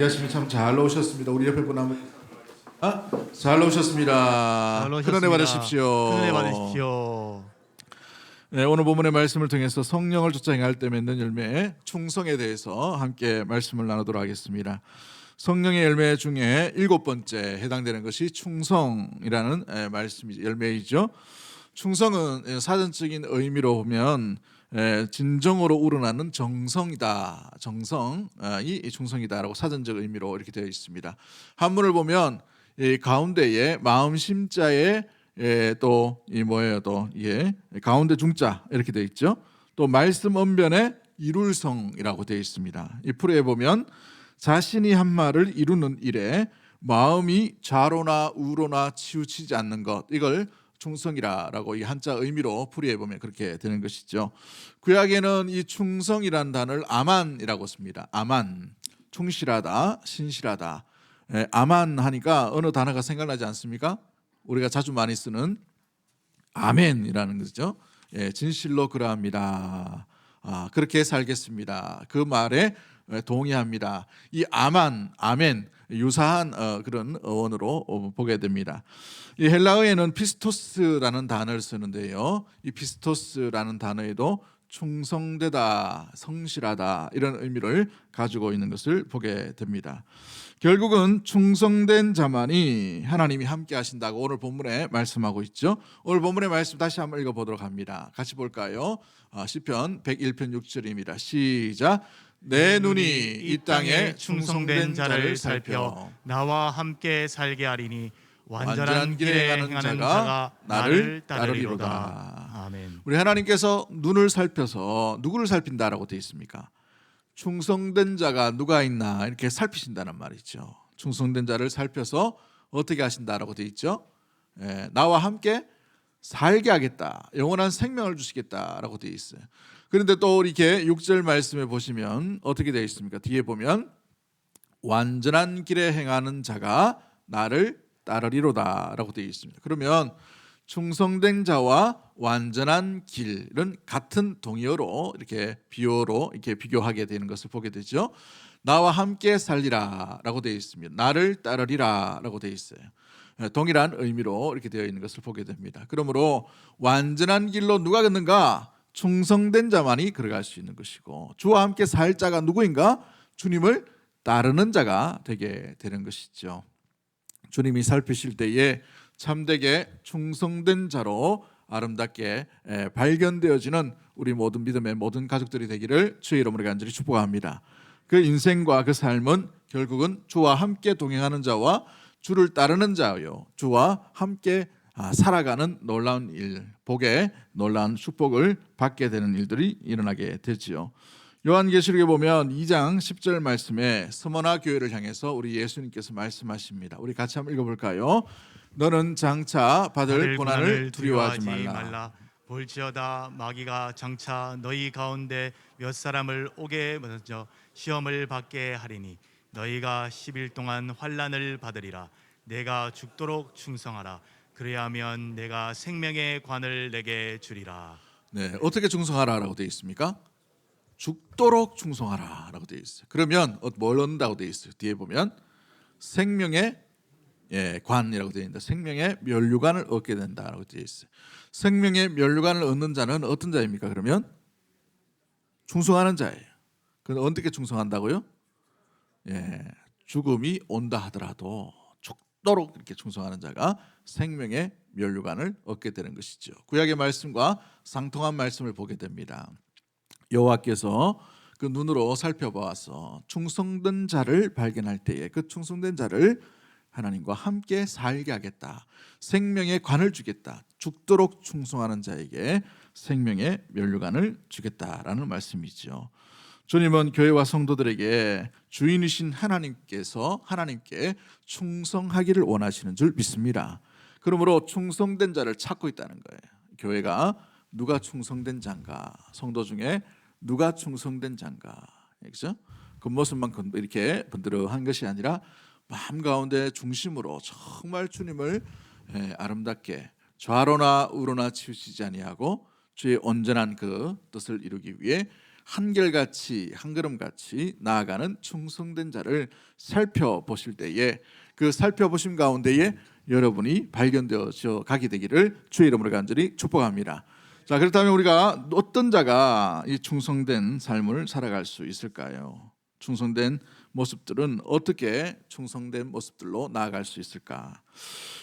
안녕하십니까. 참 잘 오셨습니다. 우리 옆에 분 한번 잘 오셨습니다. 큰 은혜 받으십시오. 큰 은혜 받으십시오. 네, 오늘 본문의 말씀을 통해서 성령을 쫓아 행할 때 맺는 열매 충성에 대해서 함께 말씀을 나누도록 하겠습니다. 성령의 열매 중에 7번째 해당되는 것이 충성이라는 말씀이 열매이죠. 충성은 사전적인 의미로 보면 진정으로 우러나는 정성이다. 정성이 충성이다라고 사전적 의미로 이렇게 되어 있습니다. 한문을 보면 이 가운데에 마음 심자에 또 이 뭐예요? 또 가운데 중자 이렇게 되어 있죠. 또 말씀 언변에 이룰성이라고 되어 있습니다. 이 풀이에 보면 자신이 한 말을 이루는 일에 마음이 좌로나 우로나 치우치지 않는 것, 이걸 충성이라고 이 한자 의미로 풀이해 보면 그렇게 되는 것이죠. 구약에는 이 충성이라는 단어를 아만이라고 씁니다. 아만, 충실하다, 신실하다. 아만 하니까 어느 단어가 생각나지 않습니까? 우리가 자주 많이 쓰는 아멘이라는 거죠. 진실로 그러합니다. 그렇게 살겠습니다. 그 말에 동의합니다. 이 아만, 아멘 유사한 그런 어원으로 보게 됩니다. 이 헬라어에는 피스토스라는 단어를 쓰는데요. 이 피스토스라는 단어에도 충성되다, 성실하다 이런 의미를 가지고 있는 것을 보게 됩니다. 결국은 충성된 자만이 하나님이 함께 하신다고 오늘 본문에 말씀하고 있죠. 오늘 본문의 말씀 다시 한번 읽어보도록 합니다. 같이 볼까요? 시편 101편 6절입니다. 시작. 내 눈이 이 땅에 충성된 자를 살펴 나와 함께 살게 하리니 완전한 길에 행하는 자가 나를 따르리로다. 아멘. 우리 하나님께서 눈을 살펴서 누구를 살핀다라고 되어 있습니까? 충성된 자가 누가 있나 이렇게 살피신다는 말이죠. 충성된 자를 살펴서 어떻게 하신다라고 되어 있죠. 나와 함께 살게 하겠다, 영원한 생명을 주시겠다라고 되어 있어요. 그런데 또 이렇게 6절 말씀에 보시면 어떻게 되어 있습니까? 뒤에 보면 완전한 길에 행하는 자가 나를 따르리로다라고 되어 있습니다. 그러면 충성된 자와 완전한 길은 같은 동의어로 이렇게 비어로 이렇게 비교하게 되는 것을 보게 되죠. 나와 함께 살리라라고 되어 있습니다. 나를 따르리라라고 되어 있어요. 동일한 의미로 이렇게 되어 있는 것을 보게 됩니다. 그러므로 완전한 길로 누가 걷는가? 충성된 자만이 걸어갈 수 있는 것이고, 주와 함께 살 자가 누구인가? 주님을 따르는 자가 되게 되는 것이죠. 주님이 살피실 때에 참되게 충성된 자로 아름답게 발견되어지는 우리 모든 믿음의 모든 가족들이 되기를 주의 이름으로 간절히 축복합니다. 그 인생과 그 삶은 결국은 주와 함께 동행하는 자와 주를 따르는 자요, 주와 함께 살아가는 놀라운 일, 복의 놀라운 축복을 받게 되는 일들이 일어나게 되지요. 요한계시록에 보면 2장 10절 말씀에 스무나 교회를 향해서 우리 예수님께서 말씀하십니다. 우리 같이 한번 읽어볼까요? 너는 장차 받을 고난을 두려워하지 말라. 볼지어다 마귀가 장차 너희 가운데 몇 사람을 오게 먼저 시험을 받게 하리니 너희가 10일 동안 환난을 받으리라. 내가 죽도록 충성하라. 그래야면 내가 생명의 관을 내게 주리라. 네, 어떻게 충성하라라고 되어 있습니까? 죽도록 충성하라라고 되어 있어요. 그러면 뭘 얻는다고 되어 있어요? 뒤에 보면 생명의 관이라고 되어 있는데 생명의 면류관을 얻게 된다라고 되어 있어요. 생명의 면류관을 얻는 자는 어떤 자입니까? 그러면 충성하는 자예요. 그런데 어떻게 충성한다고요? 죽음이 온다 하더라도 죽도록 이렇게 충성하는 자가 생명의 면류관을 얻게 되는 것이죠. 구약의 말씀과 상통한 말씀을 보게 됩니다. 여호와께서 그 눈으로 살펴보아서 충성된 자를 발견할 때에 그 충성된 자를 하나님과 함께 살게 하겠다, 생명의 관을 주겠다, 죽도록 충성하는 자에게 생명의 면류관을 주겠다라는 말씀이죠. 주님은 교회와 성도들에게 주인이신 하나님께서 하나님께 충성하기를 원하시는 줄 믿습니다. 그러므로 충성된 자를 찾고 있다는 거예요. 교회가 누가 충성된 자인가, 성도 중에 누가 충성된 자인가, 그렇죠? 겉모습만 이렇게 번들어한 것이 아니라 마음 가운데 중심으로 정말 주님을 아름답게 좌로나 우로나 치우치지 아니하고 주의 온전한 그 뜻을 이루기 위해 한결같이 한 걸음같이 나아가는 충성된 자를 살펴보실 때에 그 살펴보심 가운데에 여러분이 발견되어져 가게 되기를 주의 이름으로 간절히 축복합니다. 자, 그렇다면 우리가 어떤 자가 이 충성된 삶을 살아갈 수 있을까요? 충성된 모습들은 어떻게 충성된 모습들로 나아갈 수 있을까?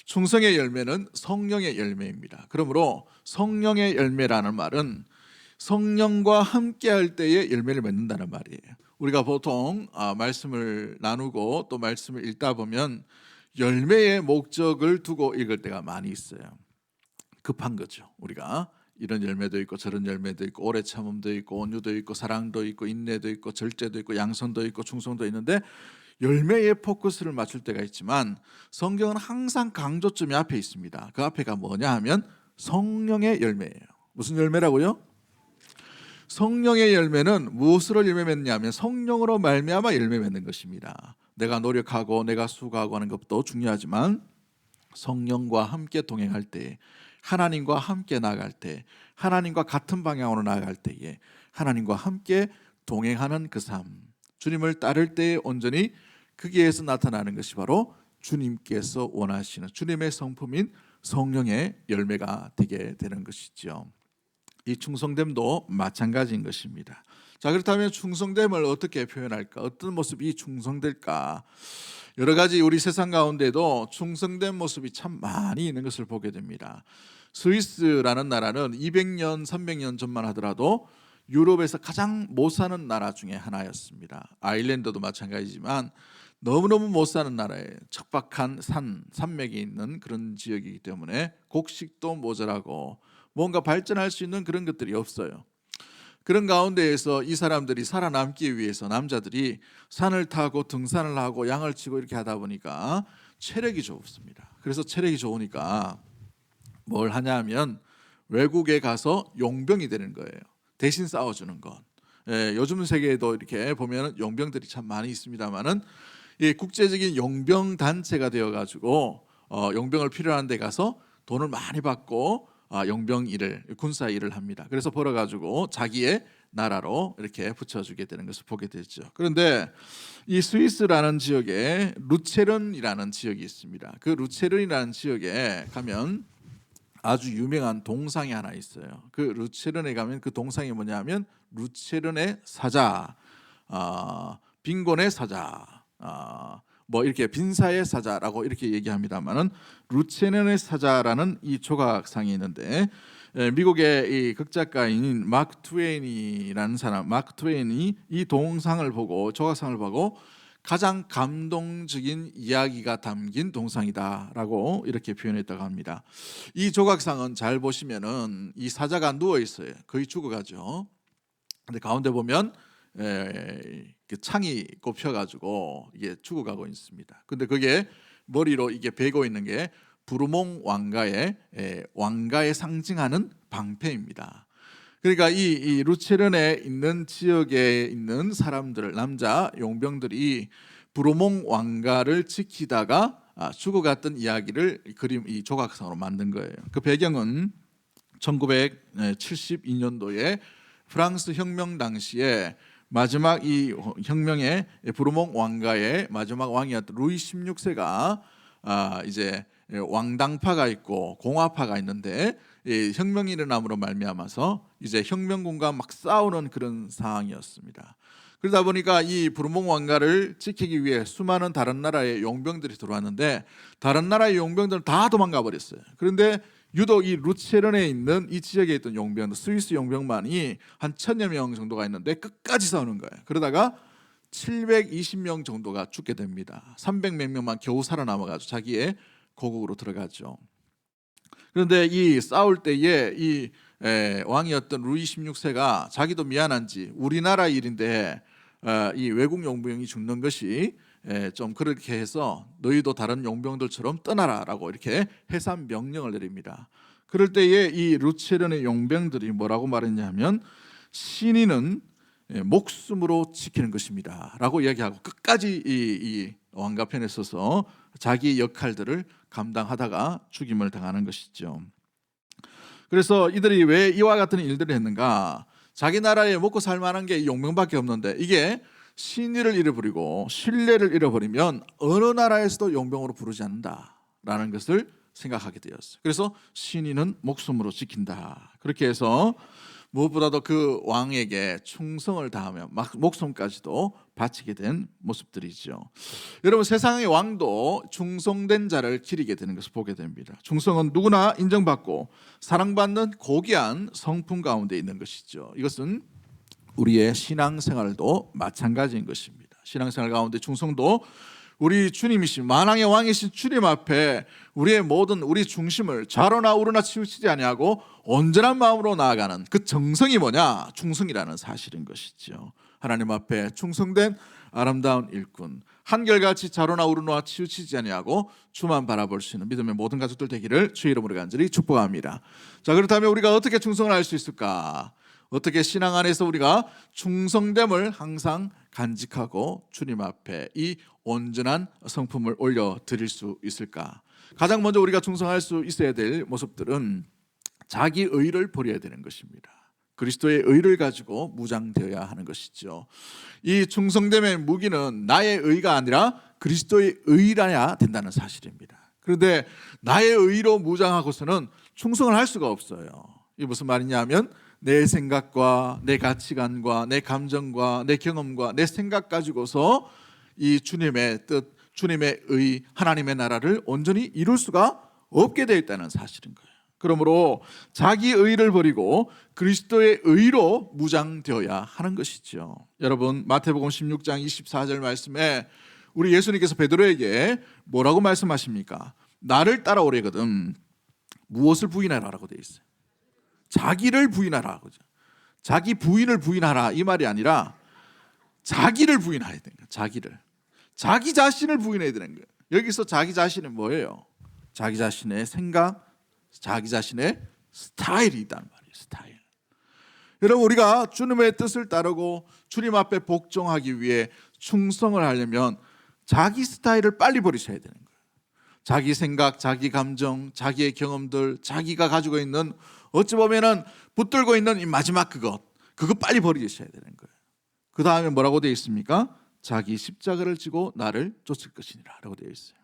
충성의 열매는 성령의 열매입니다. 그러므로 성령의 열매라는 말은 성령과 함께할 때에 열매를 맺는다는 말이에요. 우리가 보통 말씀을 나누고 또 말씀을 읽다 보면 열매의 목적을 두고 읽을 때가 많이 있어요. 급한 거죠. 우리가 이런 열매도 있고 저런 열매도 있고 오래 참음도 있고 온유도 있고 사랑도 있고 인내도 있고 절제도 있고 양선도 있고 충성도 있는데 열매에 포커스를 맞출 때가 있지만 성경은 항상 강조점이 앞에 있습니다. 그 앞에가 뭐냐 하면 성령의 열매예요. 무슨 열매라고요? 성령의 열매는 무엇으로 열매 맺느냐면 성령으로 말미암아 열매 맺는 것입니다. 내가 노력하고 내가 수고하고 하는 것도 중요하지만 성령과 함께 동행할 때, 하나님과 함께 나아갈 때, 하나님과 같은 방향으로 나아갈 때에 하나님과 함께 동행하는 그 삶, 주님을 따를 때에 온전히 거기에서 나타나는 것이 바로 주님께서 원하시는 주님의 성품인 성령의 열매가 되게 되는 것이죠. 이 충성됨도 마찬가지인 것입니다. 자, 그렇다면 충성됨을 어떻게 표현할까? 어떤 모습이 충성될까? 여러 가지 우리 세상 가운데도 충성된 모습이 참 많이 있는 것을 보게 됩니다. 스위스라는 나라는 200년, 300년 전만 하더라도 유럽에서 가장 못 사는 나라 중에 하나였습니다. 아일랜드도 마찬가지지만 너무너무 못 사는 나라에 척박한 산맥이 있는 그런 지역이기 때문에 곡식도 모자라고 뭔가 발전할 수 있는 그런 것들이 없어요. 그런 가운데에서 이 사람들이 살아남기 위해서 남자들이 산을 타고 등산을 하고 양을 치고 이렇게 하다 보니까 체력이 좋습니다. 그래서 체력이 좋으니까 뭘 하냐면 외국에 가서 용병이 되는 거예요. 대신 싸워주는 것. 요즘 세계에도 이렇게 보면 용병들이 참 많이 있습니다만은 국제적인 용병 단체가 되어가지고 용병을 필요한 데 가서 돈을 많이 받고 용병 일을 군사 일을 합니다. 그래서 벌어가지고 자기의 나라로 이렇게 붙여주게 되는 것을 보게 되죠. 그런데 이 스위스라는 지역에 루체른이라는 지역이 있습니다. 그 루체른이라는 지역에 가면 아주 유명한 동상이 하나 있어요. 그 루체른에 가면 그 동상이 뭐냐면 루체른의 사자, 빈곤의 사자, 뭐 이렇게 빈사의 사자라고 이렇게 얘기합니다만은 루체른의 사자라는 이 조각상이 있는데 미국의 이 극작가인 마크 트웨인이라는 사람, 마크 트웨인이 이 동상을 보고 조각상을 보고 가장 감동적인 이야기가 담긴 동상이다라고 이렇게 표현했다고 합니다. 이 조각상은 잘 보시면은 이 사자가 누워 있어요. 거의 죽어가죠. 근데 가운데 보면 그 창이 꼽혀가지고 이게 죽어가고 있습니다. 근데 그게 머리로 이게 베고 있는 게 부르몽 왕가의 상징하는 방패입니다. 그러니까 이 루체른에 있는 지역에 있는 사람들, 남자 용병들이 부르몽 왕가를 지키다가 죽어갔던 이야기를 이 조각상으로 만든 거예요. 그 배경은 1972년도에 프랑스 혁명 당시에 마지막 이 혁명의 부르몽 왕가의 마지막 왕이었던 루이 16세가 이제 왕당파가 있고 공화파가 있는데 혁명이 일어남으로 말미암아서 이제 혁명군과 막 싸우는 그런 상황이었습니다. 그러다 보니까 이 부르몽 왕가를 지키기 위해 수많은 다른 나라의 용병들이 들어왔는데 다른 나라의 용병들은 다 도망가 버렸어요. 그런데 유독 이 루체른에 있는 이 지역에 있던 용병, 스위스 용병만이 한 1000여 명 정도가 있는데 끝까지 싸우는 거예요. 그러다가 720명 정도가 죽게 됩니다. 300몇 명만 겨우 살아남아가지고 자기의 고국으로 들어가죠. 그런데 이 싸울 때에 이 왕이었던 루이 16세가 자기도 미안한지 우리나라 일인데 이 외국 용병이 죽는 것이 좀 그렇게 해서 너희도 다른 용병들처럼 떠나라라고 이렇게 해산 명령을 내립니다. 그럴 때에 이 루체른의 용병들이 뭐라고 말했냐면 신인은 목숨으로 지키는 것입니다라고 이야기하고 끝까지 이 왕가편에 서서 자기 역할들을 감당하다가 죽임을 당하는 것이죠. 그래서 이들이 왜 이와 같은 일들을 했는가? 자기 나라에 먹고 살 만한 게 용병밖에 없는데 이게 신의를 잃어버리고 신뢰를 잃어버리면 어느 나라에서도 용병으로 부르지 않는다라는 것을 생각하게 되었어요. 그래서 신의는 목숨으로 지킨다. 그렇게 해서 무엇보다도 그 왕에게 충성을 다하며 목숨까지도 바치게 된 모습들이죠. 여러분, 세상의 왕도 충성된 자를 기리게 되는 것을 보게 됩니다. 충성은 누구나 인정받고 사랑받는 고귀한 성품 가운데 있는 것이죠. 이것은 우리의 신앙생활도 마찬가지인 것입니다. 신앙생활 가운데 충성도 우리 주님이신 만왕의 왕이신 주님 앞에 우리의 모든 우리 중심을 좌로나 우로나 치우치지 아니하고 온전한 마음으로 나아가는 그 정성이 뭐냐? 충성이라는 사실인 것이죠. 하나님 앞에 충성된 아름다운 일꾼, 한결같이 좌로나 우로나 치우치지 아니하고 주만 바라볼 수 있는 믿음의 모든 가족들 되기를 주의 이름으로 간절히 축복합니다. 자, 그렇다면 우리가 어떻게 충성을 할 수 있을까? 어떻게 신앙 안에서 우리가 충성됨을 항상 간직하고 주님 앞에 이 온전한 성품을 올려드릴 수 있을까? 가장 먼저 우리가 충성할 수 있어야 될 모습들은 자기 의를 버려야 되는 것입니다. 그리스도의 의를 가지고 무장되어야 하는 것이죠. 이 충성됨의 무기는 나의 의가 아니라 그리스도의 의라야 된다는 사실입니다. 그런데 나의 의로 무장하고서는 충성을 할 수가 없어요. 이게 무슨 말이냐 하면 내 생각과 내 가치관과 내 감정과 내 경험과 내 생각 가지고서 이 주님의 뜻, 주님의 의, 하나님의 나라를 온전히 이룰 수가 없게 되어 있다는 사실인 거예요. 그러므로 자기 의를 버리고 그리스도의 의로 무장되어야 하는 것이죠. 여러분, 마태복음 16장 24절 말씀에 우리 예수님께서 베드로에게 뭐라고 말씀하십니까? 나를 따라오려거든 무엇을 부인하라라고 되어 있어요. 자기를 부인하라. 자기 부인을 부인하라 이 말이 아니라 자기를 부인해야 되는 거예요. 자기를. 자기 자신을 부인해야 되는 거예요. 여기서 자기 자신은 뭐예요? 자기 자신의 생각, 자기 자신의 스타일이 있단 말이에요. 스타일. 여러분, 우리가 주님의 뜻을 따르고 주님 앞에 복종하기 위해 충성을 하려면 자기 스타일을 빨리 버리셔야 되는 거예요. 자기 생각, 자기 감정, 자기의 경험들, 자기가 가지고 있는 어찌 보면은 붙들고 있는 이 마지막 그거 빨리 버리셔야 되는 거예요. 그 다음에 뭐라고 되어 있습니까? 자기 십자가를 지고 나를 쫓을 것이니라 라고 되어 있어요.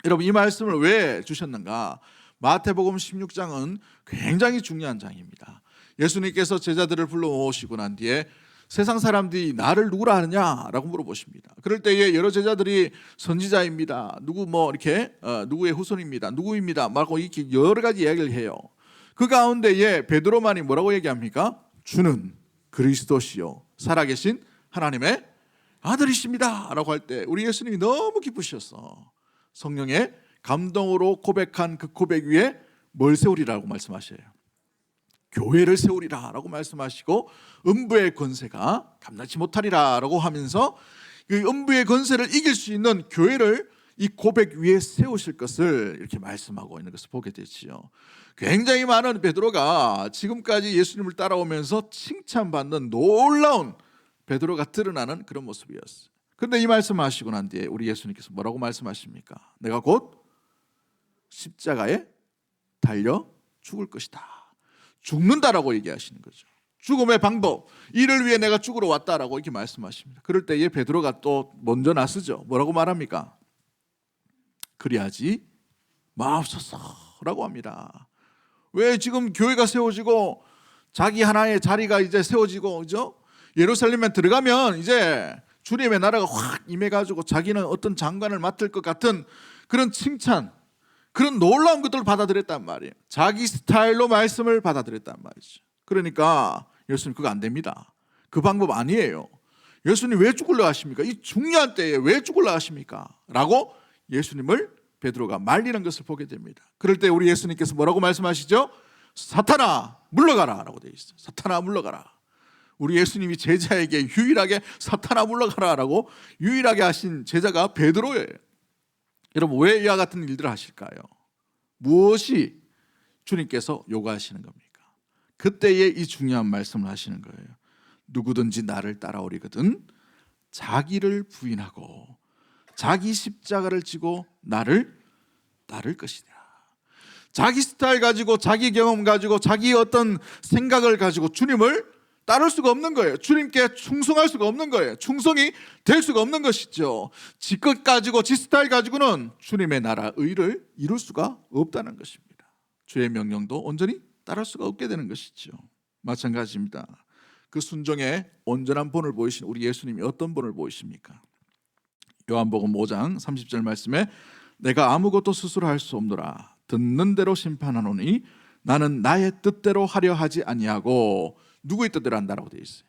여러분, 이 말씀을 왜 주셨는가? 마태복음 16장은 굉장히 중요한 장입니다. 예수님께서 제자들을 불러오시고 난 뒤에 세상 사람들이 나를 누구라 하느냐라고 물어보십니다. 그럴 때에 여러 제자들이 선지자입니다. 누구 이렇게 누구의 후손입니다. 누구입니다. 말고 이렇게 여러 가지 이야기를 해요. 그 가운데에 베드로만이 뭐라고 얘기합니까? 주는 그리스도시요 살아계신 하나님의 아들이십니다 라고 할 때 우리 예수님이 너무 기쁘셨어. 성령의 감동으로 고백한 그 고백 위에 뭘 세우리라고 말씀하셔요? 교회를 세우리라 라고 말씀하시고 음부의 권세가 감당치 못하리라 라고 하면서 그 음부의 권세를 이길 수 있는 교회를 이 고백 위에 세우실 것을 이렇게 말씀하고 있는 것을 보게 되지요. 굉장히 많은 베드로가 지금까지 예수님을 따라오면서 칭찬받는 놀라운 베드로가 드러나는 그런 모습이었어요. 그런데 이 말씀하시고 난 뒤에 우리 예수님께서 뭐라고 말씀하십니까? 내가 곧 십자가에 달려 죽을 것이다. 죽는다라고 얘기하시는 거죠. 죽음의 방법, 이를 위해 내가 죽으러 왔다라고 이렇게 말씀하십니다. 그럴 때에 베드로가 또 먼저 나서죠. 뭐라고 말합니까? 그리하지 마옵소서라고 합니다. 왜 지금 교회가 세워지고 자기 하나의 자리가 이제 세워지고, 그죠? 예루살렘에 들어가면 이제 주님의 나라가 확 임해가지고 자기는 어떤 장관을 맡을 것 같은 그런 칭찬, 그런 놀라운 것들을 받아들였단 말이에요. 자기 스타일로 말씀을 받아들였단 말이죠. 그러니까 예수님 그거 안 됩니다. 그 방법 아니에요. 예수님 왜 죽으려 하십니까? 이 중요한 때에 왜 죽으려 하십니까? 라고 예수님을 베드로가 말리는 것을 보게 됩니다. 그럴 때 우리 예수님께서 뭐라고 말씀하시죠? 사탄아 물러가라 라고 되어 있어요. 사탄아 물러가라. 우리 예수님이 제자에게 유일하게 사탄아 물러가라 라고 유일하게 하신 제자가 베드로예요. 여러분, 왜 이와 같은 일들을 하실까요? 무엇이 주님께서 요구하시는 겁니까? 그때에 이 중요한 말씀을 하시는 거예요. 누구든지 나를 따라오리거든 자기를 부인하고 자기 십자가를 지고 나를 따를 것이다. 자기 스타일 가지고 자기 경험 가지고 자기 어떤 생각을 가지고 주님을 따를 수가 없는 거예요. 주님께 충성할 수가 없는 거예요. 충성이 될 수가 없는 것이죠. 지 것 가지고 지 스타일 가지고는 주님의 나라 의를 이룰 수가 없다는 것입니다. 주의 명령도 온전히 따를 수가 없게 되는 것이죠. 마찬가지입니다. 그 순종의 온전한 본을 보이신 우리 예수님이 어떤 본을 보이십니까? 요한복음 5장 30절 말씀에 내가 아무것도 스스로 할 수 없노라 듣는 대로 심판하노니 나는 나의 뜻대로 하려 하지 아니하고 누구의 뜻대로 한다라고 되어 있어요.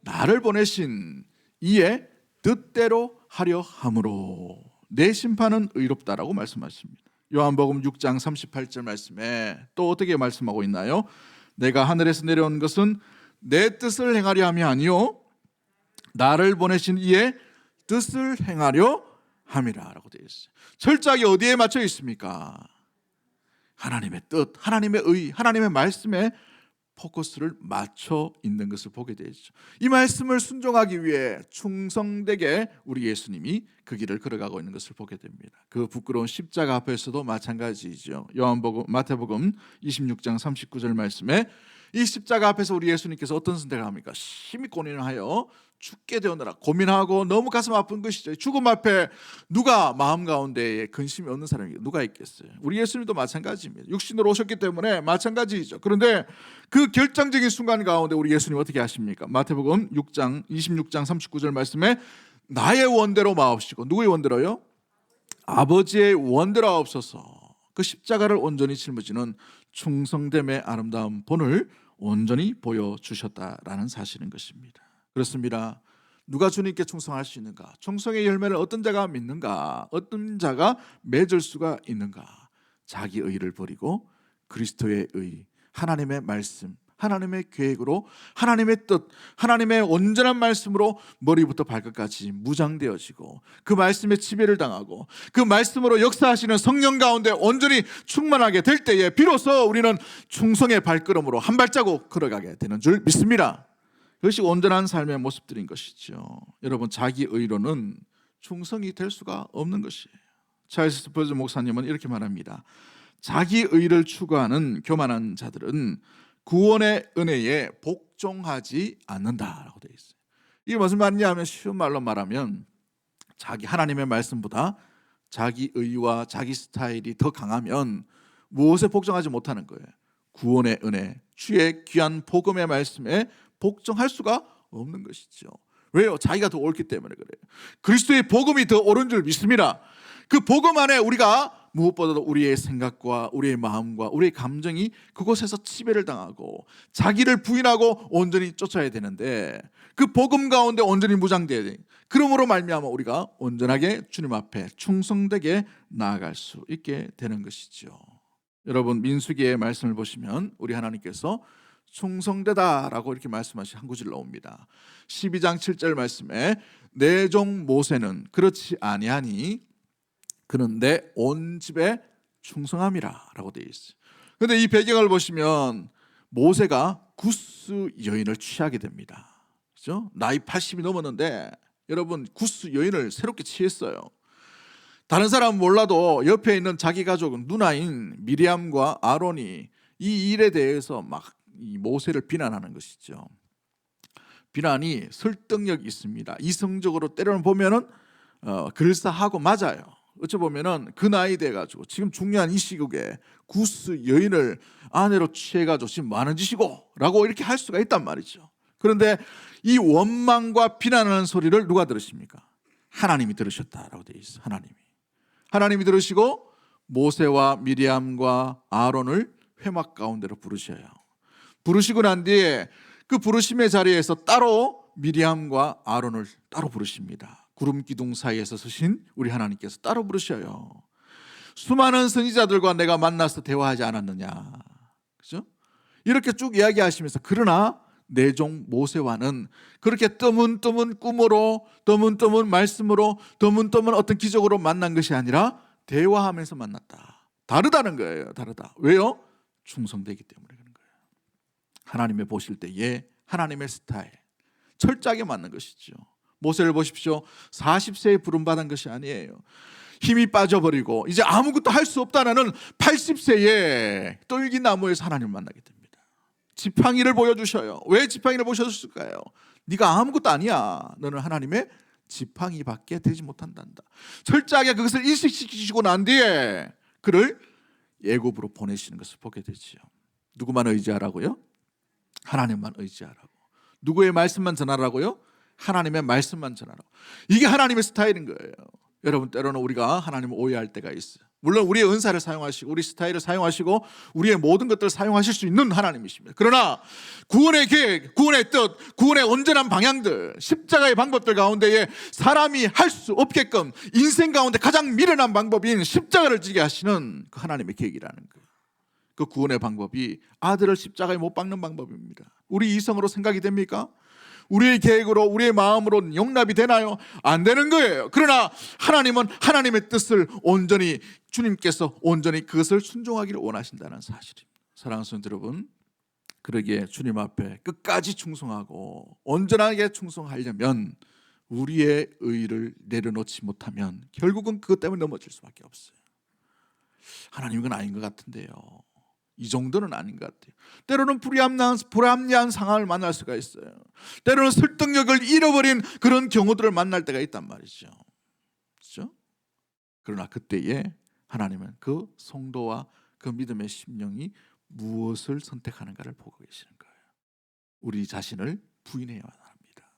나를 보내신 이의 뜻대로 하려 함으로 내 심판은 의롭다라고 말씀하십니다. 요한복음 6장 38절 말씀에 또 어떻게 말씀하고 있나요? 내가 하늘에서 내려온 것은 내 뜻을 행하려 함이 아니요 나를 보내신 이의 뜻을 행하려 함이라라고 되어 있어요. 철저하게 어디에 맞춰 있습니까? 하나님의 뜻, 하나님의 의, 하나님의 말씀에 포커스를 맞춰 있는 것을 보게 되죠. 이 말씀을 순종하기 위해 충성되게 우리 예수님이 그 길을 걸어가고 있는 것을 보게 됩니다. 그 부끄러운 십자가 앞에서도 마찬가지죠. 마태복음 26장 39절 말씀에 이 십자가 앞에서 우리 예수님께서 어떤 선택을 합니까? 심히 고민하여 죽게 되었느라 고민하고 너무 가슴 아픈 것이죠. 죽음 앞에 누가 마음 가운데에 근심이 없는 사람이 누가 있겠어요? 우리 예수님도 마찬가지입니다. 육신으로 오셨기 때문에 마찬가지죠. 그런데 그 결정적인 순간 가운데 우리 예수님 어떻게 하십니까? 마태복음 26장 39절 말씀에 나의 원대로 마옵시고 누구의 원대로요? 아버지의 원대로 하옵소서. 그 십자가를 온전히 짊어지는 충성됨의 아름다운 본을 온전히 보여주셨다라는 사실인 것입니다. 그렇습니다. 누가 주님께 충성할 수 있는가? 충성의 열매를 어떤 자가 믿는가? 어떤 자가 맺을 수가 있는가? 자기 의를 버리고 그리스도의 의, 하나님의 말씀, 하나님의 계획으로 하나님의 뜻, 하나님의 온전한 말씀으로 머리부터 발끝까지 무장되어지고 그 말씀에 지배를 당하고 그 말씀으로 역사하시는 성령 가운데 온전히 충만하게 될 때에 비로소 우리는 충성의 발걸음으로 한 발자국 걸어가게 되는 줄 믿습니다. 그것이 온전한 삶의 모습들인 것이죠. 여러분, 자기 의로는 충성이 될 수가 없는 것이에요. 찰스 스퍼즈 목사님은 이렇게 말합니다. 자기 의를 추구하는 교만한 자들은 구원의 은혜에 복종하지 않는다라고 되어 있어요. 이게 무슨 말이냐 하면 쉬운 말로 말하면 자기 하나님의 말씀보다 자기 의와 자기 스타일이 더 강하면 무엇에 복종하지 못하는 거예요? 구원의 은혜, 주의 귀한 복음의 말씀에 복종할 수가 없는 것이죠. 왜요? 자기가 더 옳기 때문에 그래요. 그리스도의 복음이 더 옳은 줄 믿습니다. 그 복음 안에 우리가 무엇보다도 우리의 생각과 우리의 마음과 우리의 감정이 그곳에서 지배를 당하고 자기를 부인하고 온전히 쫓아야 되는데 그 복음 가운데 온전히 무장돼야 돼. 그러므로 말미암아 우리가 온전하게 주님 앞에 충성되게 나아갈 수 있게 되는 것이죠. 여러분, 민수기의 말씀을 보시면 우리 하나님께서 충성되다라고 이렇게 말씀하신 한 구절 나옵니다. 12장 7절 말씀에 내 종 모세는 그렇지 아니하니 그는 내 온 집에 충성함이라 라고 되어 있어요. 그런데 이 배경을 보시면 모세가 구스 여인을 취하게 됩니다. 그렇죠? 나이 80이 넘었는데 여러분, 구스 여인을 새롭게 취했어요. 다른 사람은 몰라도 옆에 있는 자기 가족 누나인 미리암과 아론이 이 일에 대해서 막 이 모세를 비난하는 것이죠. 비난이 설득력이 있습니다. 이성적으로 때로는 보면은 글싸하고 맞아요. 어찌 보면은 그 나이 돼 가지고 지금 중요한 이 시국에 구스 여인을 아내로 취해 가지고 지금 뭐 하는 짓이고라고 이렇게 할 수가 있단 말이죠. 그런데 이 원망과 비난하는 소리를 누가 들으십니까? 하나님이 들으셨다라고 되어 있어요. 하나님이 들으시고 모세와 미리암과 아론을 회막 가운데로 부르셔요. 부르시고 난 뒤에 그 부르심의 자리에서 따로 미리암과 아론을 따로 부르십니다. 구름 기둥 사이에서 서신 우리 하나님께서 따로 부르셔요. 수많은 선지자들과 내가 만나서 대화하지 않았느냐, 그죠? 이렇게 쭉 이야기하시면서 그러나 내 종 모세와는 그렇게 뜨문뜨문 꿈으로, 뜨문뜨문 말씀으로, 뜨문뜨문 어떤 기적으로 만난 것이 아니라 대화하면서 만났다. 다르다는 거예요. 다르다. 왜요? 충성되기 때문에 그런 거예요. 하나님의 보실 때에 하나님의 스타일 철저하게 맞는 것이죠. 모세를 보십시오. 40세에 부름받은 것이 아니에요. 힘이 빠져버리고 이제 아무것도 할 수 없다는 80세에 떨기나무에서 하나님을 만나게 됩니다. 지팡이를 보여주셔요. 왜 지팡이를 보여주실까요? 네가 아무것도 아니야. 너는 하나님의 지팡이밖에 되지 못한단다. 철저하게 그것을 인식시키시고 난 뒤에 그를 애굽으로 보내시는 것을 보게 되지요. 누구만 의지하라고요? 하나님만 의지하라고. 누구의 말씀만 전하라고요? 하나님의 말씀만 전하라고. 이게 하나님의 스타일인 거예요. 여러분, 때로는 우리가 하나님을 오해할 때가 있어요. 물론 우리의 은사를 사용하시고 우리 스타일을 사용하시고 우리의 모든 것들을 사용하실 수 있는 하나님이십니다. 그러나 구원의 계획, 구원의 뜻, 구원의 온전한 방향들, 십자가의 방법들 가운데에 사람이 할 수 없게끔 인생 가운데 가장 미련한 방법인 십자가를 지게 하시는 그 하나님의 계획이라는 거예요. 그 구원의 방법이 아들을 십자가에 못 박는 방법입니다. 우리 이성으로 생각이 됩니까? 우리의 계획으로, 우리의 마음으로 용납이 되나요? 안 되는 거예요. 그러나 하나님은 하나님의 뜻을 온전히, 주님께서 온전히 그것을 순종하기를 원하신다는 사실입니다. 사랑하는 성도 여러분, 그러기에 주님 앞에 끝까지 충성하고 온전하게 충성하려면 우리의 의를 내려놓지 못하면 결국은 그것 때문에 넘어질 수밖에 없어요. 하나님, 이건 아닌 것 같은데요. 이 정도는 아닌 것 같아요. 때로는 불합리한 상황을 만날 수가 있어요. 때로는 설득력을 잃어버린 그런 경우들을 만날 때가 있단 말이죠. 그렇죠? 그러나 그때에 하나님은 그 성도와 그 믿음의 심령이 무엇을 선택하는가를 보고 계시는 거예요. 우리 자신을 부인해야 합니다.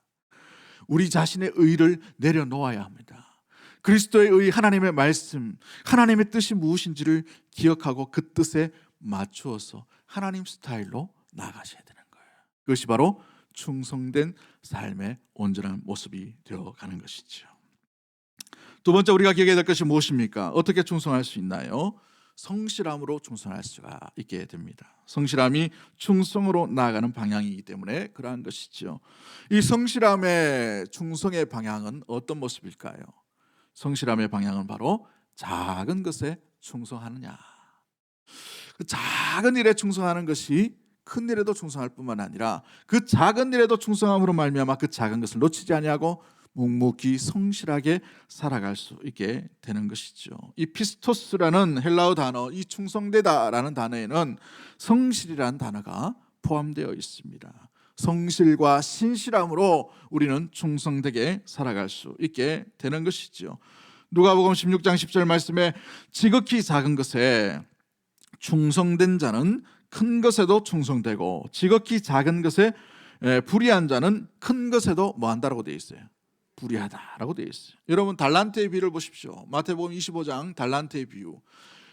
우리 자신의 의를 내려놓아야 합니다. 그리스도의 의, 하나님의 말씀, 하나님의 뜻이 무엇인지를 기억하고 그 뜻에 맞추어서 하나님 스타일로 나가셔야 되는 거예요. 그것이 바로 충성된 삶의 온전한 모습이 되어가는 것이죠. 두 번째 우리가 기억해야 될 것이 무엇입니까? 어떻게 충성할 수 있나요? 성실함으로 충성할 수가 있게 됩니다. 성실함이 충성으로 나아가는 방향이기 때문에 그러한 것이죠. 이 성실함의 충성의 방향은 어떤 모습일까요? 성실함의 방향은 바로 작은 것에 충성하느냐. 그 작은 일에 충성하는 것이 큰 일에도 충성할 뿐만 아니라 그 작은 일에도 충성함으로 말미암아 그 작은 것을 놓치지 아니하고 묵묵히 성실하게 살아갈 수 있게 되는 것이죠. 이 피스토스라는 헬라어 단어, 이 충성되다라는 단어에는 성실이라는 단어가 포함되어 있습니다. 성실과 신실함으로 우리는 충성되게 살아갈 수 있게 되는 것이죠. 누가복음 16장 10절 말씀에 지극히 작은 것에 충성된 자는 큰 것에도 충성되고 지극히 작은 것에 불의한 자는 큰 것에도 뭐한다라고 되어 있어요? 불의하다라고 되어 있어요. 여러분, 달란트의 비유를 보십시오. 마태복음 25장 달란트의 비유.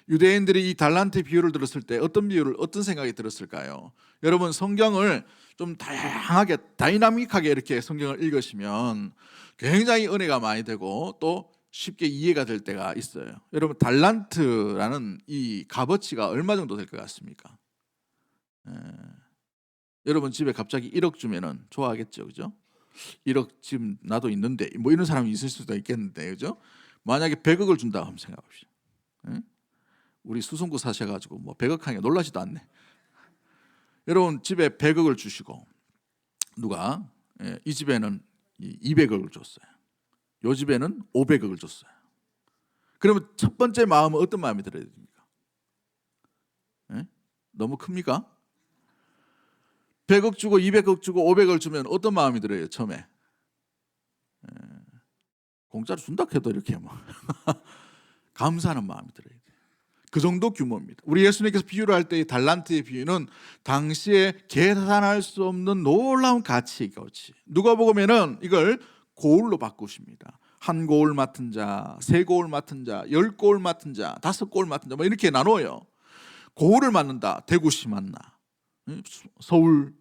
유대인들이 이 달란트의 비유를 들었을 때 어떤 생각이 들었을까요? 여러분, 성경을 좀 다양하게 다이나믹하게 이렇게 성경을 읽으시면 굉장히 은혜가 많이 되고 또 쉽게 이해가 될 때가 있어요. 여러분, 달란트라는 이 값어치가 얼마 정도 될 것 같습니까? 여러분 집에 갑자기 1억 주면은 좋아하겠죠, 그죠? 1억 지금 나도 있는데 뭐 이런 사람이 있을 수도 있겠는데, 그죠? 만약에 100억을 준다 하면 생각합시다. 우리 수성구 사셔가지고 뭐 100억 하니까 놀라지도 않네. 여러분 집에 100억을 주시고 누가 이 집에는 200억을 줬어요. 요 집에는 500억을 줬어요. 그러면 첫 번째 마음은 어떤 마음이 들어야 됩니까? 너무 큽니까? 100억 주고 200억 주고 500억 주면 어떤 마음이 들어요? 처음에 공짜로 준다 해도 이렇게 뭐 감사하는 마음이 들어야 돼요. 그 정도 규모입니다. 우리 예수님께서 비유를 할 때 달란트의 비유는 당시에 계산할 수 없는 놀라운 가치의 가치. 누가복음에는 이걸 고울로 바꾸십니다. 한 고울 맡은 자, 세 고울 맡은 자, 10고울 맡은 자, 5고울 맡은 자, 뭐 이렇게 나눠요. 고울을 맡는다. 대구시 맡나, 서울,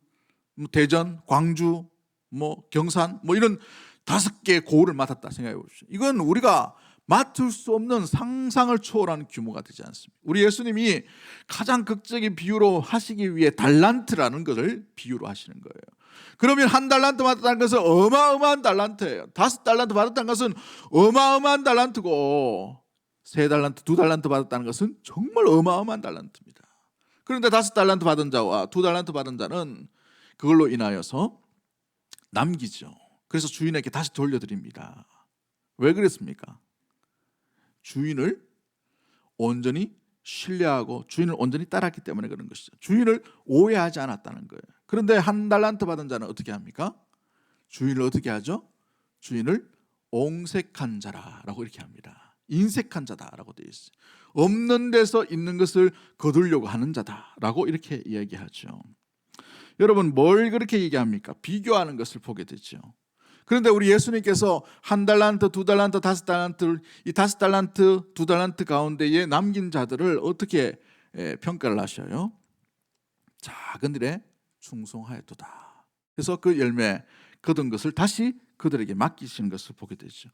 대전, 광주, 뭐 경산, 뭐 이런 5개의 고울을 맡았다 생각해 보십시오. 이건 우리가 맡을 수 없는 상상을 초월하는 규모가 되지 않습니다. 우리 예수님이 가장 극적인 비유로 하시기 위해 달란트라는 것을 비유로 하시는 거예요. 그러면 한 달란트 받았다는 것은 어마어마한 달란트예요. 5달란트 받았다는 것은 어마어마한 달란트고 3달란트, 2달란트 받았다는 것은 정말 어마어마한 달란트입니다. 그런데 5달란트 받은 자와 2달란트 받은 자는 그걸로 인하여서 남기죠. 그래서 주인에게 다시 돌려드립니다. 왜 그랬습니까? 주인을 온전히 신뢰하고 주인을 온전히 따랐기 때문에 그런 것이죠. 주인을 오해하지 않았다는 거예요. 그런데 1달란트 받은 자는 어떻게 합니까? 주인을 어떻게 하죠? 주인을 옹색한 자라라고 이렇게 합니다. 인색한 자다라고 되어 있어요. 없는 데서 있는 것을 거두려고 하는 자다라고 이렇게 이야기하죠. 여러분, 뭘 그렇게 얘기합니까? 비교하는 것을 보게 되죠. 그런데 우리 예수님께서 1달란트, 2달란트, 5달란트, 이 5달란트, 2달란트 가운데에 남긴 자들을 어떻게 평가를 하셔요? 작은 일에 충성하였도다. 그래서 그 열매 거둔 것을 다시 그들에게 맡기시는 것을 보게 되죠.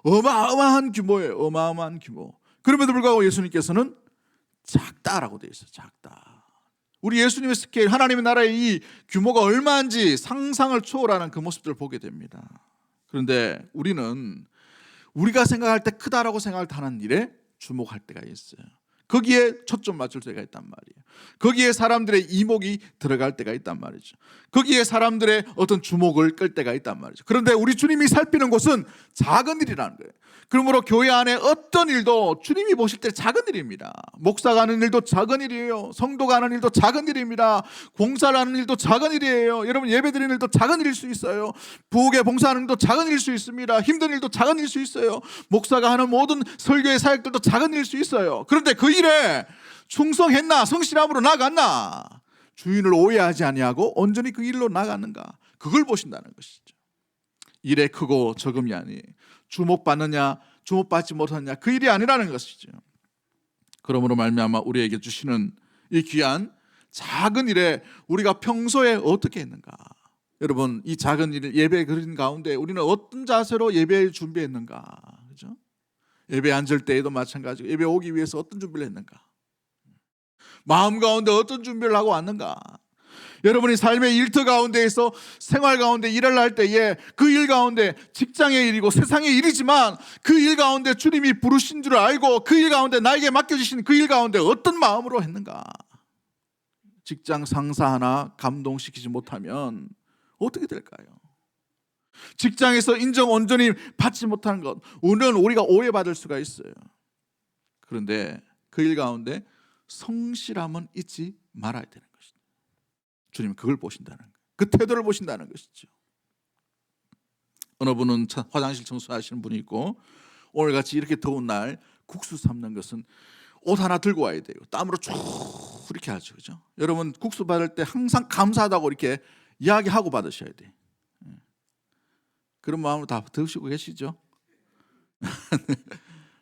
어마어마한 규모예요. 어마어마한 규모. 그럼에도 불구하고 예수님께서는 작다라고 되어 있어요. 작다. 우리 예수님의 스케일, 하나님의 나라의 이 규모가 얼마인지 상상을 초월하는 그 모습들을 보게 됩니다. 그런데 우리는 우리가 생각할 때 크다라고 생각할 때 하는 일에 주목할 때가 있어요. 거기에 초점 맞출 때가 있단 말이에요. 거기에 사람들의 이목이 들어갈 때가 있단 말이죠. 거기에 사람들의 어떤 주목을 끌 때가 있단 말이죠. 그런데 우리 주님이 살피는 곳은 작은 일이라는 거예요. 그러므로 교회 안에 어떤 일도 주님이 보실 때 작은 일입니다. 목사가 하는 일도 작은 일이에요. 성도가 하는 일도 작은 일입니다. 공사를 하는 일도 작은 일이에요. 여러분, 예배드리는 일도 작은 일일 수 있어요. 부엌에 봉사하는 일도 작은 일일 수 있습니다. 힘든 일도 작은 일일 수 있어요. 목사가 하는 모든 설교의 사역들도 작은 일일 수 있어요. 그런데 그 일에 충성했나, 성실함으로 나갔나, 주인을 오해하지 아니하고 온전히 그 일로 나갔는가, 그걸 보신다는 것이죠. 일에 크고 적음이 아니에요. 주목받느냐 주목받지 못하느냐, 그 일이 아니라는 것이죠. 그러므로 말미암아 우리에게 주시는 이 귀한 작은 일에 우리가 평소에 어떻게 했는가. 여러분, 이 작은 일, 예배 그린 가운데 우리는 어떤 자세로 예배 준비했는가, 그죠? 예배 앉을 때에도 마찬가지고 예배 오기 위해서 어떤 준비를 했는가, 마음 가운데 어떤 준비를 하고 왔는가. 여러분이 삶의 일터 가운데에서 생활 가운데 일을 할 때에 그 일 가운데 직장의 일이고 세상의 일이지만 그 일 가운데 주님이 부르신 줄 알고 그 일 가운데 나에게 맡겨주신 그 일 가운데 어떤 마음으로 했는가. 직장 상사 하나 감동시키지 못하면 어떻게 될까요? 직장에서 인정 온전히 받지 못하는 것, 오늘 우리가 오해받을 수가 있어요. 그런데 그 일 가운데 성실함은 잊지 말아야 되는 것이죠. 주님은 그걸 보신다는 거예요. 그 태도를 보신다는 것이죠. 어느 분은 화장실 청소하시는 분이 있고, 오늘같이 이렇게 더운 날 국수 삶는 것은 옷 하나 들고 와야 돼요. 땀으로 쭉 이렇게 하죠, 그죠? 여러분, 국수 받을 때 항상 감사하다고 이렇게 이야기하고 받으셔야 돼요. 그런 마음으로 다 드시고 계시죠?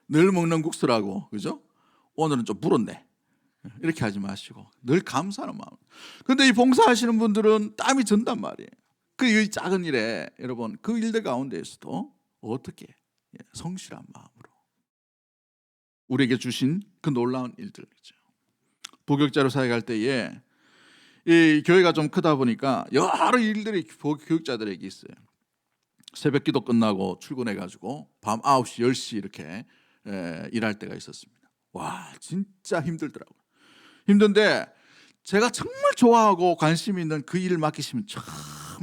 늘 먹는 국수라고, 그죠? 오늘은 좀 불었네, 이렇게 하지 마시고 늘 감사하는 마음. 그런데 이 봉사하시는 분들은 땀이 전단 말이에요. 그 작은 일에 여러분, 그 일들 가운데에서도 어떻게 성실한 마음으로 우리에게 주신 그 놀라운 일들이죠. 부교육자로 사역할 때에 이 교회가 좀 크다 보니까 여러 일들이 교육자들에게 있어요. 새벽 기도 끝나고 출근해가지고 밤 9시, 10시 이렇게 일할 때가 있었습니다. 와, 진짜 힘들더라고요. 힘든데 제가 정말 좋아하고 관심 있는 그 일을 맡기시면 참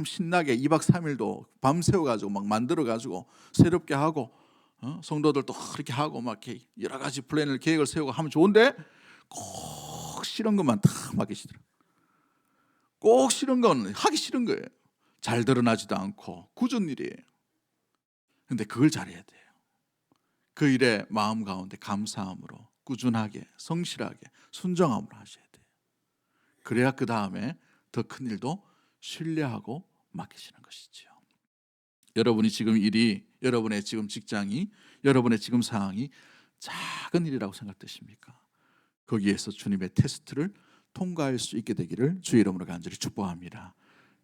신나게 2박 3일도 밤새워가지고 막 만들어가지고 새롭게 하고, 성도들도 그렇게 하고 막 이렇게 여러 가지 플랜을, 계획을 세우고 하면 좋은데 꼭 싫은 것만 다 맡기시더라고요. 꼭 싫은 건 하기 싫은 거예요. 잘 드러나지도 않고 굳은 일이에요. 근데 그걸 잘해야 돼요. 그 일에 마음 가운데 감사함으로 꾸준하게 성실하게 순정함으로 하셔야 돼요. 그래야 그 다음에 더 큰 일도 신뢰하고 맡기시는 것이죠. 여러분이 지금 일이, 여러분의 지금 직장이, 여러분의 지금 상황이 작은 일이라고 생각되십니까? 거기에서 주님의 테스트를 통과할 수 있게 되기를 주의 이름으로 간절히 축복합니다.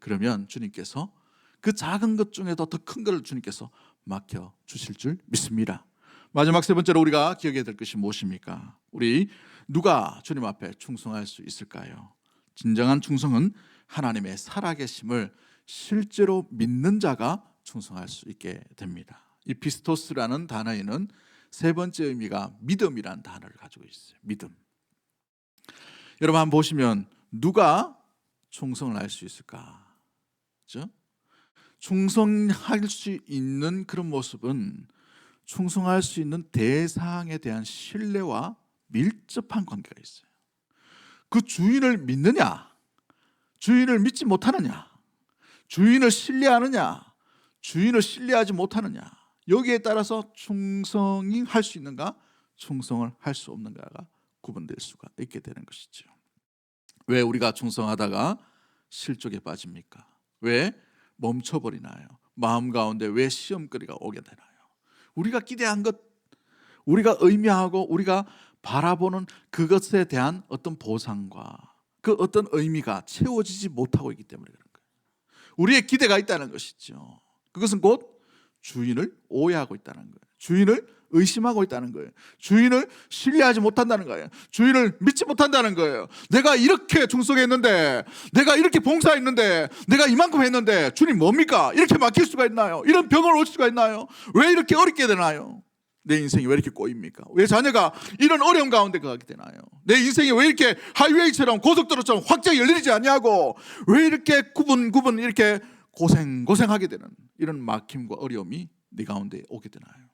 그러면 주님께서 그 작은 것 중에도 더 큰 것을 주님께서 맡겨 주실 줄 믿습니다. 마지막 세 번째로 우리가 기억해야 될 것이 무엇입니까? 우리 누가 주님 앞에 충성할 수 있을까요? 진정한 충성은 하나님의 살아계심을 실제로 믿는 자가 충성할 수 있게 됩니다. 이 피스토스라는 단어에는 세 번째 의미가 믿음이라는 단어를 가지고 있어요. 믿음. 여러분 한번 보시면 누가 충성을 할 수 있을까? 그렇죠? 충성할 수 있는 그런 모습은 충성할 수 있는 대상에 대한 신뢰와 밀접한 관계가 있어요. 그 주인을 믿느냐, 주인을 믿지 못하느냐, 주인을 신뢰하느냐, 주인을 신뢰하지 못하느냐, 여기에 따라서 충성이 할 수 있는가, 충성을 할 수 없는가가 구분될 수가 있게 되는 것이죠. 왜 우리가 충성하다가 실족에 빠집니까? 왜 멈춰버리나요? 마음 가운데 왜 시험거리가 오게 되나요? 우리가 기대한 것, 우리가 의미하고 우리가 바라보는 그것에 대한 어떤 보상과 그 어떤 의미가 채워지지 못하고 있기 때문에 그런 거예요. 우리의 기대가 있다는 것이죠. 그것은 곧 주인을 오해하고 있다는 거예요. 주인을 의심하고 있다는 거예요. 주인을 신뢰하지 못한다는 거예요. 주인을 믿지 못한다는 거예요. 내가 이렇게 충성했는데, 내가 이렇게 봉사했는데, 내가 이만큼 했는데 주님 뭡니까? 이렇게 막힐 수가 있나요? 이런 병을 올 수가 있나요? 왜 이렇게 어렵게 되나요? 내 인생이 왜 이렇게 꼬입니까? 왜 자녀가 이런 어려움 가운데 가게 되나요? 내 인생이 왜 이렇게 하이웨이처럼 고속도로처럼 확장 열리지 않냐고, 왜 이렇게 구분 이렇게 고생하게 되는 이런 막힘과 어려움이 네 가운데 오게 되나요?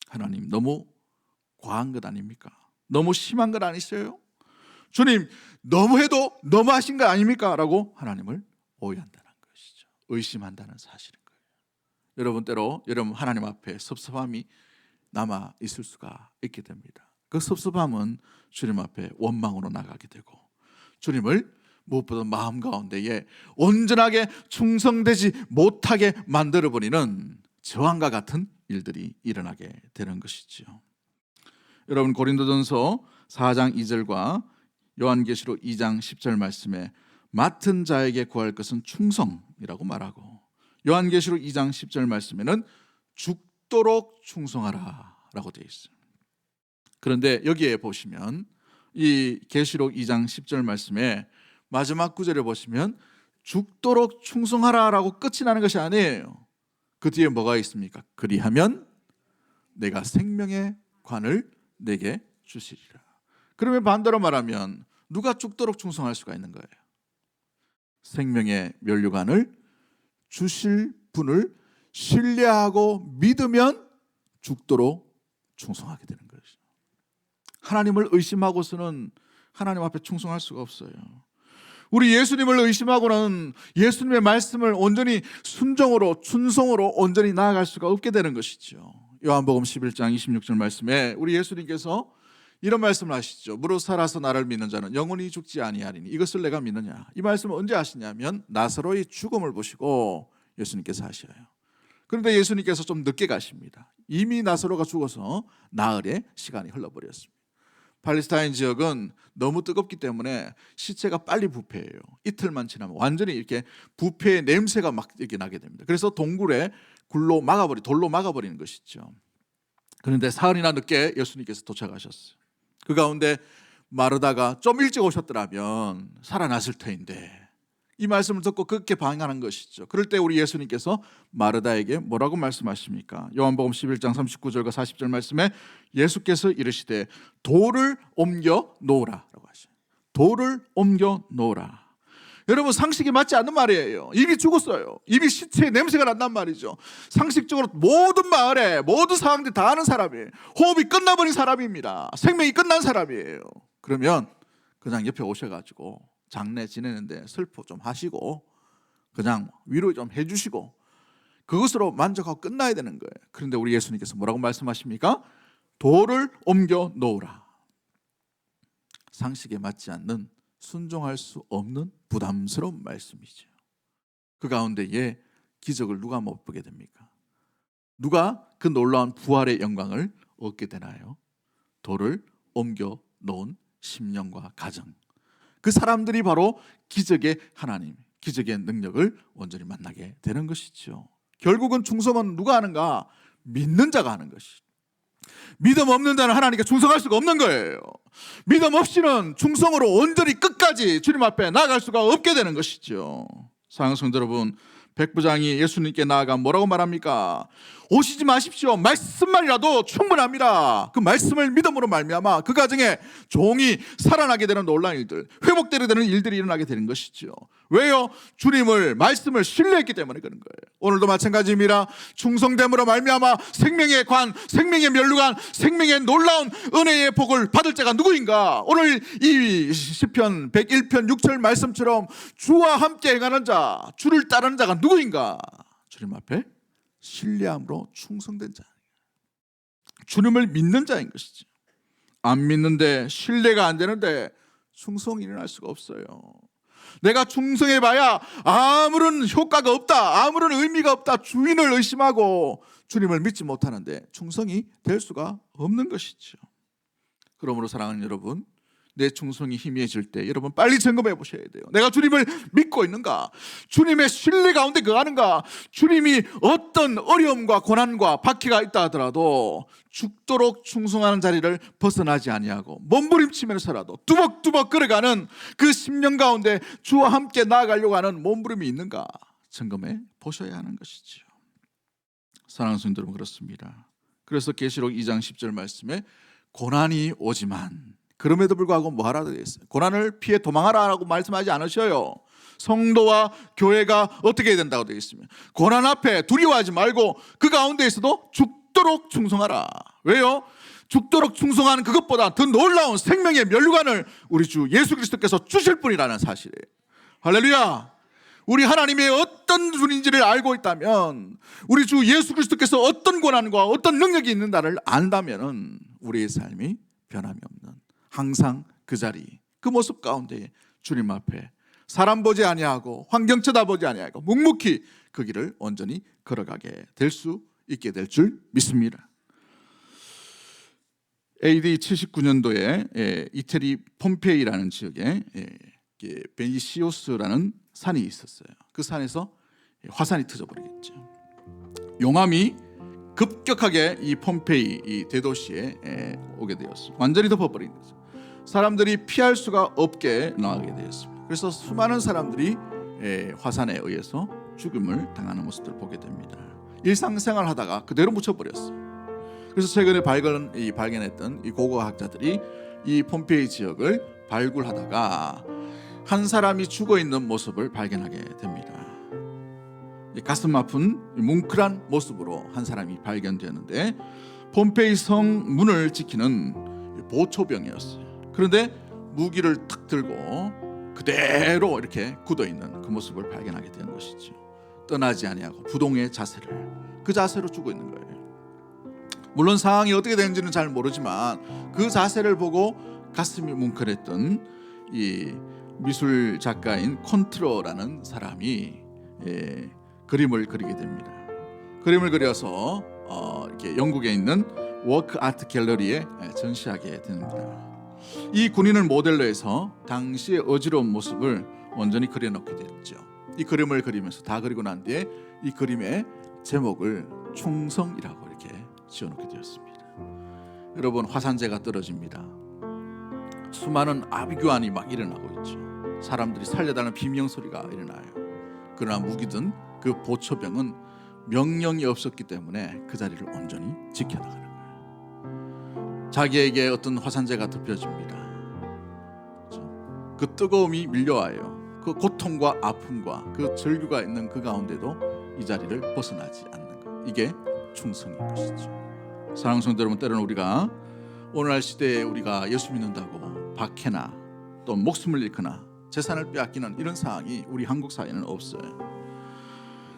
하나님, 너무 과한 것 아닙니까? 너무 심한 것 아니세요? 주님, 너무해도 너무하신 거 아닙니까? 라고 하나님을 오해한다는 것이죠. 의심한다는 사실인 거예요. 여러분, 때로 여러분 하나님 앞에 섭섭함이 남아 있을 수가 있게 됩니다. 그 섭섭함은 주님 앞에 원망으로 나가게 되고, 주님을 무엇보다 마음 가운데에 온전하게 충성되지 못하게 만들어버리는 저항과 같은 일들이 일어나게 되는 것이죠. 여러분, 고린도전서 4장 2절과 요한계시록 2장 10절 말씀에 맡은 자에게 구할 것은 충성이라고 말하고, 요한계시록 2장 10절 말씀에는 죽도록 충성하라 라고 되어 있어요. 그런데 여기에 보시면 이 계시록 2장 10절 말씀에 마지막 구절에 보시면 죽도록 충성하라 라고 끝이 나는 것이 아니에요. 그 뒤에 뭐가 있습니까? 그리하면 내가 생명의 관을 내게 주시리라. 그러면 반대로 말하면 누가 죽도록 충성할 수가 있는 거예요? 생명의 면류관을 주실 분을 신뢰하고 믿으면 죽도록 충성하게 되는 것이죠. 하나님을 의심하고서는 하나님 앞에 충성할 수가 없어요. 우리 예수님을 의심하고는 예수님의 말씀을 온전히 순종으로 충성으로 온전히 나아갈 수가 없게 되는 것이죠. 요한복음 11장 26절 말씀에 우리 예수님께서 이런 말씀을 하시죠. 무릇 살아서 나를 믿는 자는 영원히 죽지 아니하리니 이것을 내가 믿느냐. 이 말씀을 언제 하시냐면 나사로의 죽음을 보시고 예수님께서 하셔요. 그런데 예수님께서 좀 늦게 가십니다. 이미 나사로가 죽어서 나흘의 시간이 흘러버렸습니다. 팔레스타인 지역은 너무 뜨겁기 때문에 시체가 빨리 부패해요. 이틀만 지나면 완전히 이렇게 부패의 냄새가 막 이렇게 나게 됩니다. 그래서 동굴에 돌로 막아버리는 것이죠. 그런데 사흘이나 늦게 예수님께서 도착하셨어요. 그 가운데 마르다가 좀 일찍 오셨더라면 살아났을 터인데 이 말씀을 듣고 그렇게 반응하는 것이죠. 그럴 때 우리 예수님께서 마르다에게 뭐라고 말씀하십니까? 요한복음 11장 39절과 40절 말씀에 예수께서 이르시되 돌을 옮겨 놓으라라고 하셔요. 돌을 옮겨 놓으라. 여러분, 상식이 맞지 않는 말이에요. 이미 죽었어요. 이미 시체의 냄새가 난단 말이죠. 상식적으로 모든 마을에 모든 상황들 다 아는 사람이에요. 호흡이 끝나버린 사람입니다. 생명이 끝난 사람이에요. 그러면 그냥 옆에 오셔가지고 장례 지내는데 슬퍼 좀 하시고 그냥 위로 좀 해주시고 그것으로 만족하고 끝나야 되는 거예요. 그런데 우리 예수님께서 뭐라고 말씀하십니까? 돌을 옮겨 놓으라. 상식에 맞지 않는 순종할 수 없는 부담스러운 말씀이죠. 그 가운데에 기적을 누가 못 보게 됩니까? 누가 그 놀라운 부활의 영광을 얻게 되나요? 돌을 옮겨 놓은 심령과 가정, 그 사람들이 바로 기적의 하나님, 기적의 능력을 온전히 만나게 되는 것이죠. 결국은 충성은 누가 하는가? 믿는 자가 하는 것이죠. 믿음 없는 자는 하나님께 충성할 수가 없는 거예요. 믿음 없이는 충성으로 온전히 끝까지 주님 앞에 나아갈 수가 없게 되는 것이죠. 사랑하는 성도 여러분, 백부장이 예수님께 나아가 뭐라고 말합니까? 오시지 마십시오. 말씀만이라도 충분합니다. 그 말씀을 믿음으로 말미암아 그 가정에 종이 살아나게 되는 놀라운 일들, 회복되게 되는 일들이 일어나게 되는 것이죠. 왜요? 주님을 말씀을 신뢰했기 때문에 그런 거예요. 오늘도 마찬가지입니다. 충성됨으로 말미암아 생명의 관, 생명의 면류관, 생명의 놀라운 은혜의 복을 받을 자가 누구인가? 오늘 이 시편 101편 6절 말씀처럼 주와 함께 행하는 자, 주를 따르는 자가 누구인가? 주님 앞에 신뢰함으로 충성된 자, 주님을 믿는 자인 것이지. 안 믿는데, 신뢰가 안 되는데 충성이 일어날 수가 없어요. 내가 충성해봐야 아무런 효과가 없다, 아무런 의미가 없다, 주인을 의심하고 주님을 믿지 못하는데 충성이 될 수가 없는 것이죠. 그러므로 사랑하는 여러분, 내 충성이 희미해질 때 여러분 빨리 점검해 보셔야 돼요. 내가 주님을 믿고 있는가? 주님의 신뢰 가운데 거하는가? 주님이 어떤 어려움과 고난과 박해가 있다 하더라도 죽도록 충성하는 자리를 벗어나지 아니하고 몸부림치면서라도 뚜벅뚜벅 걸어가는 그 심령 가운데 주와 함께 나아가려고 하는 몸부림이 있는가 점검해 보셔야 하는 것이죠. 사랑하는 성도 여러분, 그렇습니다. 그래서 계시록 2장 10절 말씀에 고난이 오지만 그럼에도 불구하고 뭐 하라 되어 있어요? 고난을 피해 도망하라고 말씀하지 않으셔요. 성도와 교회가 어떻게 해야 된다고 되어 있습니다. 고난 앞에 두려워하지 말고 그 가운데에서도 죽도록 충성하라. 왜요? 죽도록 충성하는 그것보다 더 놀라운 생명의 면류관을 우리 주 예수 그리스도께서 주실 분이라는 사실이에요. 할렐루야. 우리 하나님의 어떤 분인지를 알고 있다면, 우리 주 예수 그리스도께서 어떤 권한과 어떤 능력이 있는가를 안다면 우리의 삶이 변함이 없는, 항상 그 자리, 그 모습 가운데 주님 앞에 사람 보지 아니하고 환경 쳐다보지 아니하고 묵묵히 그 길을 온전히 걸어가게 될 수 있게 될 줄 믿습니다. AD 79년도에 이태리 폼페이라는 지역에 베니시오스라는 산이 있었어요. 그 산에서 화산이 터져버리겠죠. 용암이 급격하게 이 폼페이 이 대도시에 오게 되었습니다. 완전히 덮어버린 거죠. 사람들이 피할 수가 없게 나가게 되었습니다. 그래서 수많은 사람들이 화산에 의해서 죽음을 당하는 모습들을 보게 됩니다. 일상생활 하다가 그대로 묻혀버렸어요. 그래서 최근에 발견했던 이 고고학자들이 이 폼페이 지역을 발굴하다가 한 사람이 죽어있는 모습을 발견하게 됩니다. 가슴 아픈 뭉클한 모습으로 한 사람이 발견되었는데 폼페이 성 문을 지키는 보초병이었어요. 그런데 무기를 탁 들고 그대로 이렇게 굳어있는 그 모습을 발견하게 된 것이죠. 떠나지 아니하고 부동의 자세를, 그 자세로 죽어 있는 거예요. 물론 상황이 어떻게 되는지는 잘 모르지만 그 자세를 보고 가슴이 뭉클했던 이 미술 작가인 콘트로라는 사람이 그림을 그리게 됩니다. 그림을 그려서 이렇게 영국에 있는 워크 아트 갤러리에 전시하게 됩니다. 이 군인을 모델로 해서 당시의 어지러운 모습을 온전히 그려놓게 됐죠. 이 그림을 그리면서 다 그리고 난 뒤에 이 그림의 제목을 충성이라고 이렇게 지어놓게 되었습니다. 여러분, 화산재가 떨어집니다. 수많은 아비규환이 막 일어나고 있죠. 사람들이 살려달라는 비명 소리가 일어나요. 그러나 무기든 그 보초병은 명령이 없었기 때문에 그 자리를 온전히 지켜나가는 거예요. 자기에게 어떤 화산재가 덮여집니다. 그 뜨거움이 밀려와요. 그 고통과 아픔과 그 절규가 있는 그 가운데도 이 자리를 벗어나지 않는 것, 이게 충성인 것이죠. 사랑하는 성도 여러분, 때로는 우리가 오늘날 시대에 우리가 예수 믿는다고 박해나 또 목숨을 잃거나 재산을 빼앗기는 이런 상황이 우리 한국 사회에는 없어요.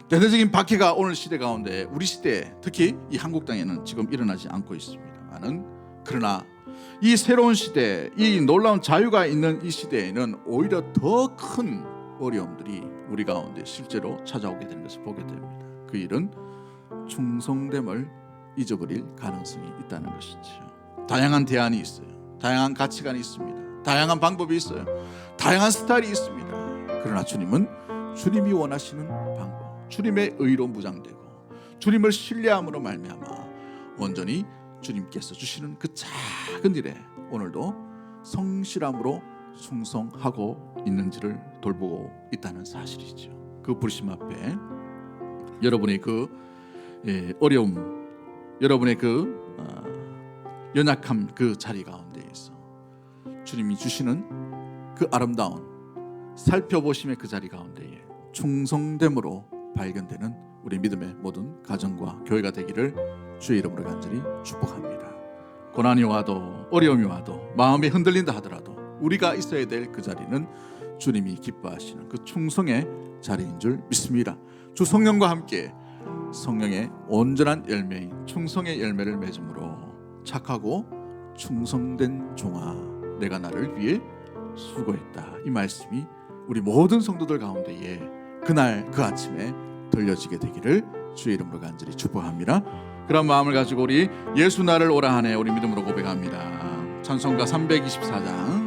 대대적인 박해가 오늘 시대 가운데, 우리 시대에 특히 이 한국 땅에는 지금 일어나지 않고 있습니다만은, 그러나 이 새로운 시대, 이 놀라운 자유가 있는 이 시대에는 오히려 더 큰 어려움들이 우리 가운데 실제로 찾아오게 되는 것을 보게 됩니다. 그 일은 충성됨을 잊어버릴 가능성이 있다는 것이죠. 다양한 대안이 있어요. 다양한 가치관이 있습니다. 다양한 방법이 있어요. 다양한 스타일이 있습니다. 그러나 주님은 주님이 원하시는 방법, 주님의 의로 무장되고 주님을 신뢰함으로 말미암아 온전히 주님께서 주시는 그 작은 일에 오늘도 성실함으로 충성하고 있는지를 돌보고 있다는 사실이죠. 그 부르심 앞에 여러분의 그 어려움, 여러분의 그 연약함, 그 자리 가운데에서 주님이 주시는 그 아름다운 살펴보심의 그 자리 가운데에 충성됨으로 발견되는 우리 믿음의 모든 가정과 교회가 되기를 주의 이름으로 간절히 축복합니다. 고난이 와도 어려움이 와도 마음이 흔들린다 하더라도 우리가 있어야 될 그 자리는 주님이 기뻐하시는 그 충성의 자리인 줄 믿습니다. 주 성령과 함께 성령의 온전한 열매인 충성의 열매를 맺음으로 착하고 충성된 종아 내가 나를 위해 수고했다. 이 말씀이 우리 모든 성도들 가운데에 그날 그 아침에 들려지게 되기를 주의 이름으로 간절히 축복합니다. 그런 마음을 가지고 우리 예수 나를 오라 하네 우리 믿음으로 고백합니다. 찬송가 324장